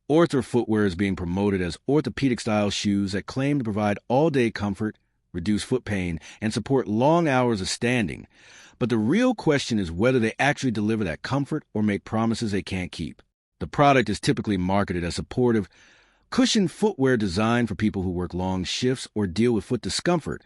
Orthora Footwear is being promoted as orthopedic-style shoes that claim to provide all-day comfort, reduce foot pain, and support long hours of standing. But the real question is whether they actually deliver that comfort or make promises they can't keep. The product is typically marketed as supportive, cushioned footwear designed for people who work long shifts or deal with foot discomfort,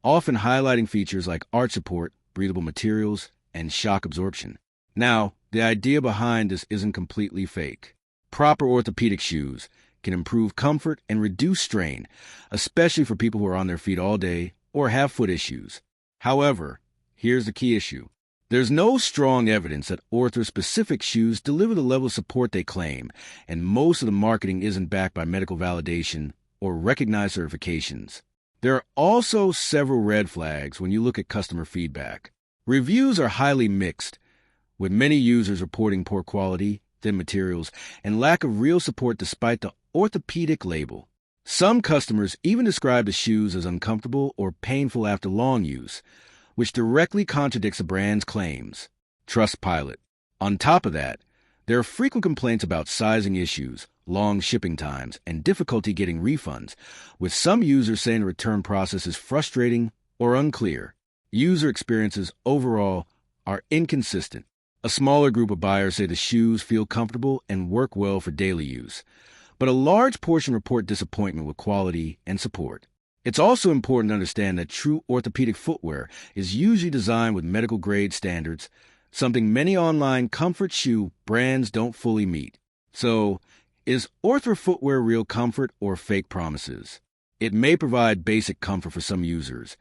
often highlighting features like arch support, breathable materials, and shock absorption. Now, the idea behind this isn't completely fake. Proper orthopedic shoes can improve comfort and reduce strain, especially for people who are on their feet all day or have foot issues. However, here's the key issue. There's no strong evidence that Orthora-specific shoes deliver the level of support they claim, and most of the marketing isn't backed by medical validation or recognized certifications. There are also several red flags when you look at customer feedback. Reviews are highly mixed, with many users reporting poor quality, thin materials, and lack of real support despite the orthopedic label. Some customers even describe the shoes as uncomfortable or painful after long use, which directly contradicts the brand's claims. Trustpilot. On top of that, there are frequent complaints about sizing issues, long shipping times, and difficulty getting refunds, with some users saying the return process is frustrating or unclear. User experiences overall are inconsistent. A smaller group of buyers say the shoes feel comfortable and work well for daily use, but a large portion report disappointment with quality and support. It's also important to understand that true orthopedic footwear is usually designed with medical-grade standards, something many online comfort shoe brands don't fully meet. So, is Orthora Footwear real comfort or fake promises? It may provide basic comfort for some users,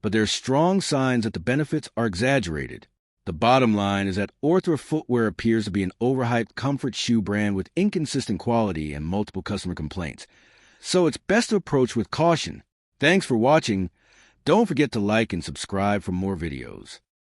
but there are strong signs that the benefits are exaggerated. The bottom line is that Orthora Footwear appears to be an overhyped comfort shoe brand with inconsistent quality and multiple customer complaints. So it's best to approach with caution. Thanks for watching. Don't forget to like and subscribe for more videos.